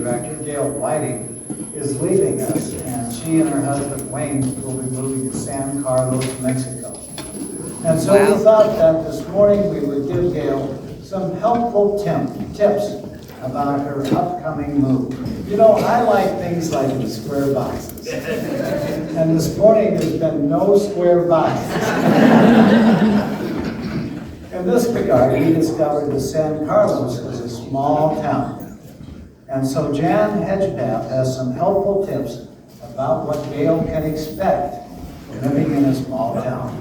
director, Gail Whiting, is leaving us, and she and her husband Wayne will be moving to San Carlos, Mexico. And so we thought that this morning we would give Gail some helpful tips about her upcoming move. You know, I like things like the square boxes. And this morning there's been no square boxes. In this regard, we discovered that San Carlos is a small town. And so Jan Hedgepath has some helpful tips about what Gail can expect living in a small town.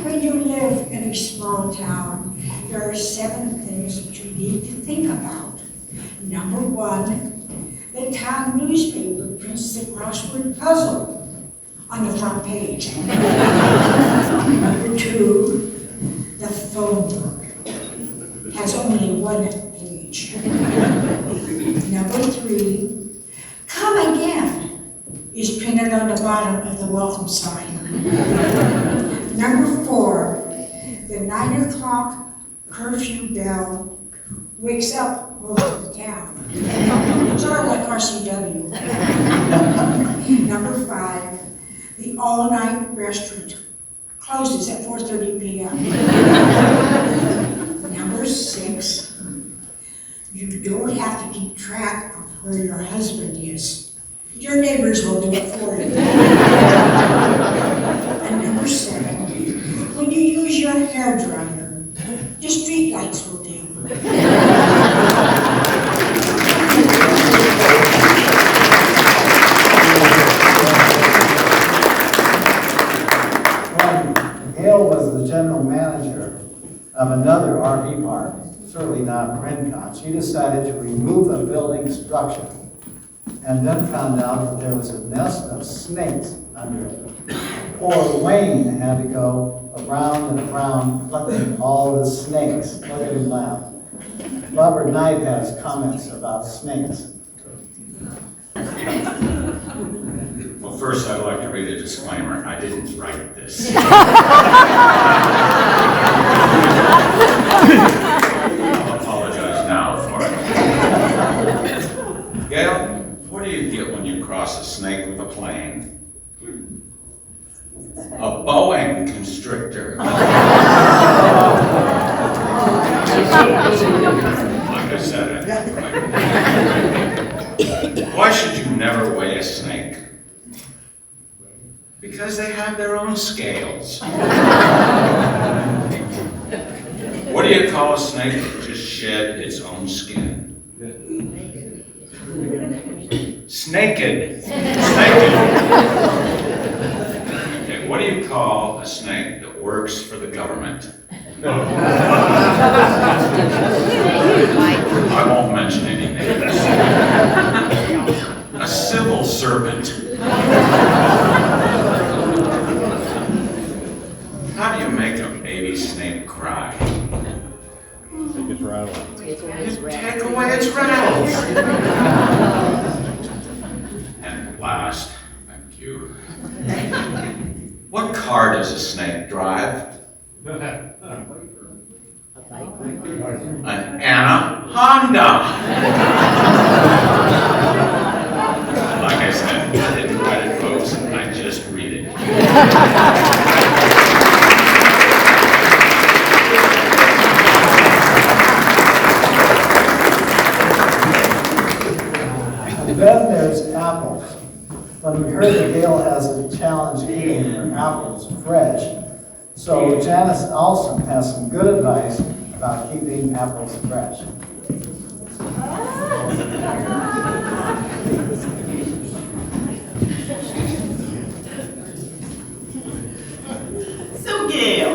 When you live in a small town, there are 7 things that you need to think about. Number 1, the town newspaper prints the crossword puzzle on the front page. Number 2, the phone book has only 1 page. Number 3, come again is printed on the bottom of the welcome sign. Number 4, the 9 o'clock curfew bell wakes up most of the town. Sort of like RCW. Number 5, the all-night restaurant closes at 4:30 p.m. Number 6, you don't have to keep track of where your husband is. Your neighbors will do it for you. And number 7, when you use your hairdryer, the street lights will dim. Gail was the general manager of another RV park, certainly not Rincon. She decided to remove a building structure and then found out that there was a nest of snakes under it. Poor Wayne had to go around and around plucking all the snakes. Look at him laugh. Robert Knight has comments about snakes. Well, first I'd like to read a disclaimer. I didn't write this. I'll apologize now for it. Gail, what do you get when you cross a snake with a plane? A Boeing constrictor. Like I said, why should you never weigh a snake? Because they have their own scales. What do you call a snake that just shed its own skin? Snaked. Snaked. Okay, what do you call a snake that works for the government? I won't mention any names. A civil servant. How do you make a baby snake cry? Take its rattle. Take away its rattles. And last, thank you. What car does a snake drive? An Anaconda. Like I said, I didn't write it, folks. I just read it. Then there's apples. When we heard that Gail has a challenge keeping her apples fresh, so Janice Olson has some good advice about keeping apples fresh. So Gail,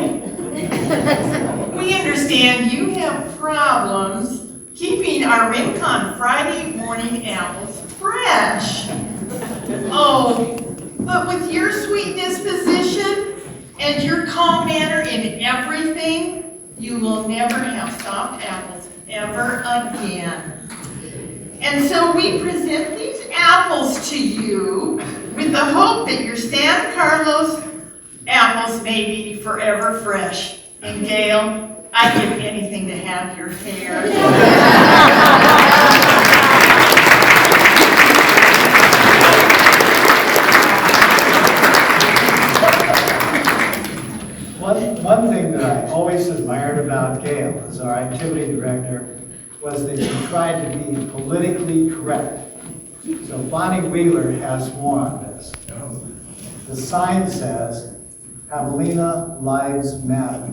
we understand you have problems keeping our Rincon Friday morning apples fresh. Oh, but with your sweet disposition and your calm manner in everything, you will never have soft apples ever again. And so we present these apples to you with the hope that your San Carlos apples may be forever fresh. And Gail, I'd give anything to have your hair. One thing that I always admired about Gail as our activity director was that she tried to be politically correct. So Bonnie Wheeler has more on this. The sign says, Javelina Lives Matter.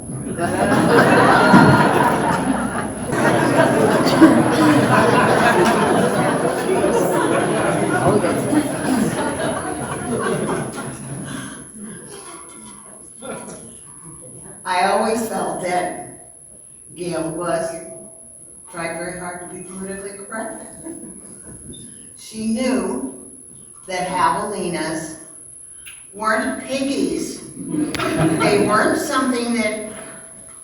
I always felt that Gail tried very hard to be politically correct. She knew that javelinas weren't piggies. They weren't something that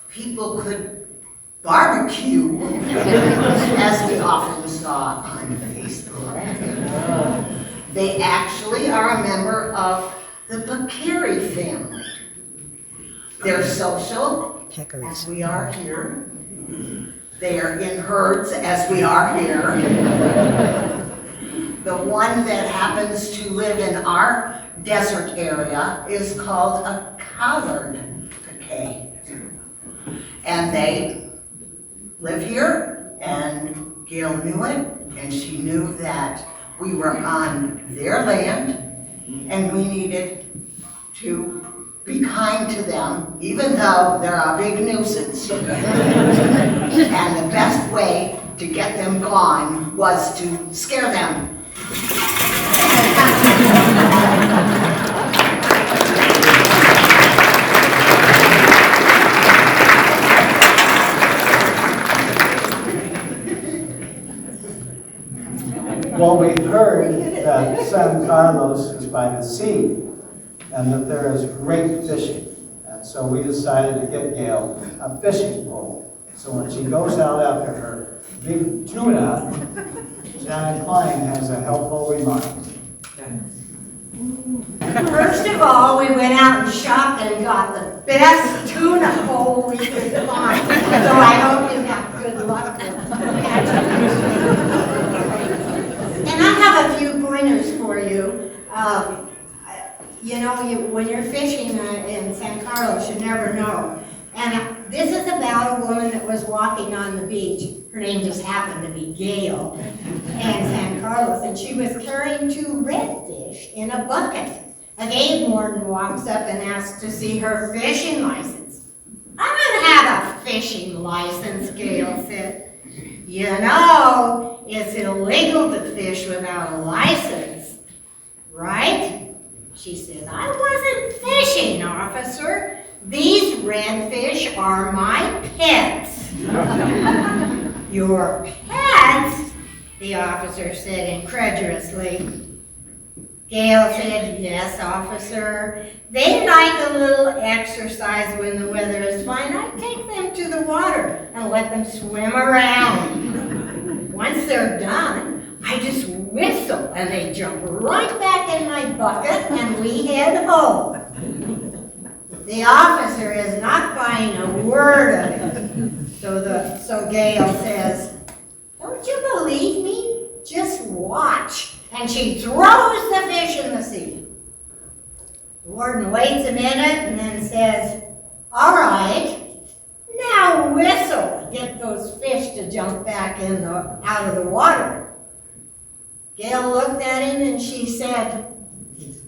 people could barbecue, as we often saw on Facebook. They actually are a member of the Bakeri family. They're social, as we are here. They are in herds, as we are here. The one that happens to live in our desert area is called a collared piquet. And they live here, and Gail knew it, and she knew that we were on their land, and we needed to be kind to them, even though they're a big nuisance. And the best way to get them gone was to scare them. Well, we heard that San Carlos is by the sea and that there is great fishing. And so we decided to get Gail a fishing pole. So when she goes out after her big tuna, Janet Klein has a helpful remark. First of all, we went out and shopped and got the best tuna pole we could find. So I hope you have good luck with catching. And I have a few pointers for you. You know, when you're fishing in San Carlos, you never know. And this is about a woman that was walking on the beach. Her name just happened to be Gail in San Carlos. And she was carrying 2 redfish in a bucket. A game warden walks up and asks to see her fishing license. I don't have a fishing license, Gail said. You know, it's illegal to fish without a license, right? She says, I wasn't fishing, officer. These redfish are my pets. Your pets? The officer said incredulously. Gail said, yes, officer. They like a little exercise when the weather is fine. I take them to the water and let them swim around. Once they're done, I just whistle and they jump right back in my bucket and we head home. The officer is not buying a word of it. So Gail says, don't you believe me? Just watch. And she throws the fish in the sea. The warden waits a minute and then says, all right, now whistle. Get those fish to jump back out of the water. Gail looked at him and she said,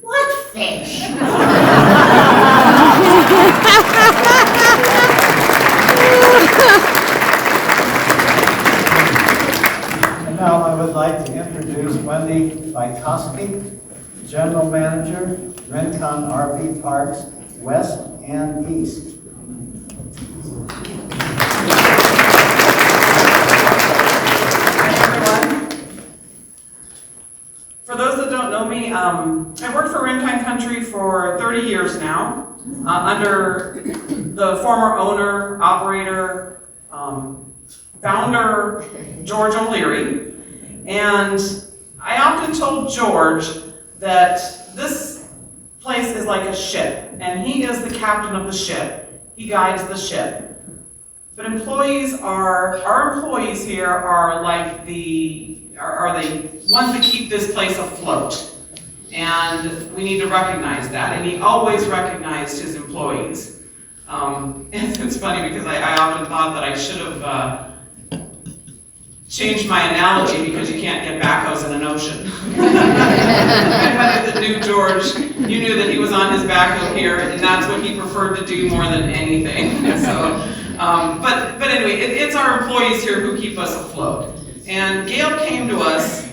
what fish? And now I would like to introduce Wendy Vikoski, General Manager, Rincon RV Parks, West and East. For those that don't know me, I worked for Rincon Country for 30 years now, under the former owner, operator, founder, George O'Leary. And I often told George that this place is like a ship, and he is the captain of the ship. He guides the ship. But our employees here are like the ones that keep this place afloat. And we need to recognize that. And he always recognized his employees. It's funny because I often thought that I should have changed my analogy because you can't get backhoes in an ocean. Anybody that knew George, you knew that he was on his backhoe here, and that's what he preferred to do more than anything. So, but anyway, it's our employees here who keep us afloat. And Gail came to us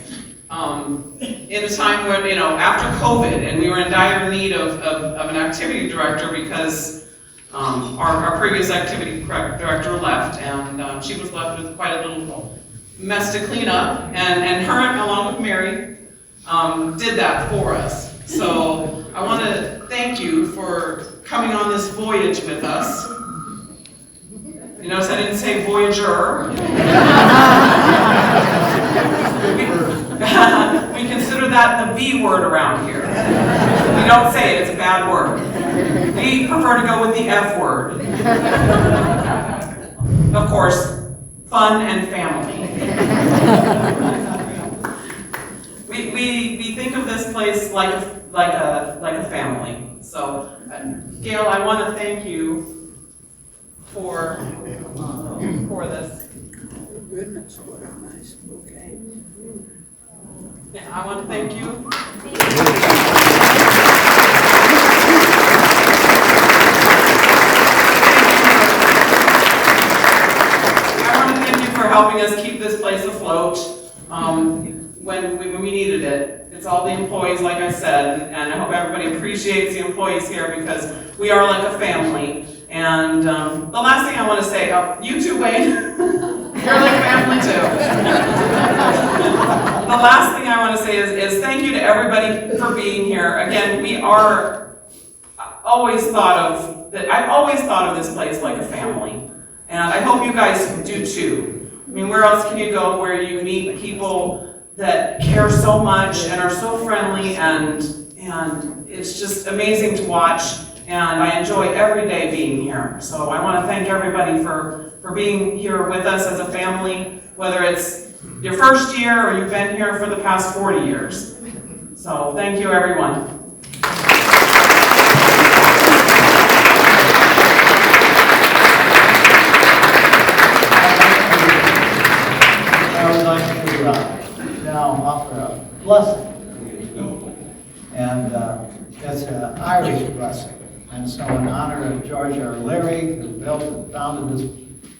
in a time when, after COVID, and we were in dire need of an activity director because our previous activity director left, and she was left with quite a little mess to clean up, and her, along with Mary, did that for us. So I want to thank you for coming on this voyage with us. You notice I didn't say voyager. We consider that the V word around here. We don't say it, it's a bad word. We prefer to go with the F word. Of course, fun and family. We think of this place like a family. So, Gail, I want to thank you for this. Goodness, what a nice bouquet. Yeah, I want to thank you. For helping us keep this place afloat when we needed it. It's all the employees, like I said, and I hope everybody appreciates the employees here because we are like a family. And the last thing I want to say, you too, Wayne, you're like family too. The last thing I want to say is thank you to everybody for being here. Again, I've always thought of this place like a family. And I hope you guys do too. I mean, where else can you go where you meet people that care so much and are so friendly, and it's just amazing to watch, and I enjoy every day being here. So I want to thank everybody for being here with us as a family, whether it's your first year or you've been here for the past 40 years. So thank you, everyone. I would like to now offer a blessing. And it's an Irish blessing. And so in honor of George O'Leary, who built and founded this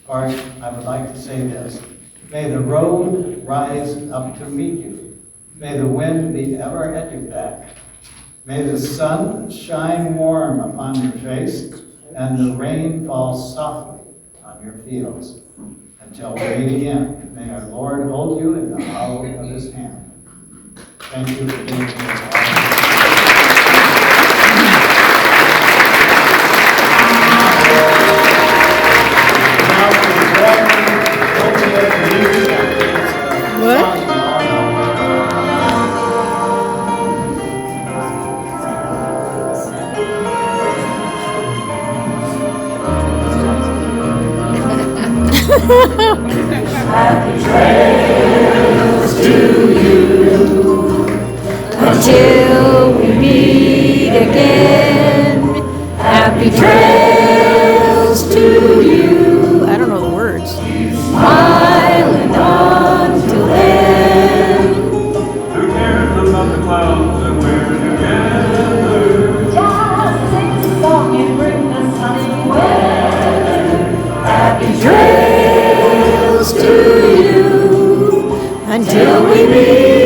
park, I would like to say this. May the road rise up to meet you. May the wind be ever at your back. May the sun shine warm upon your face, and the rain fall softly on your fields. Until we meet again, may our Lord hold you in the hollow of his hand. Thank you for being here. Happy trails to you until we meet again. Happy trails to you. I don't know the words. Smiling on till then. Who cares about the clouds and we're together? Just sing a song and bring the sunny weather. Happy trails to you until we meet.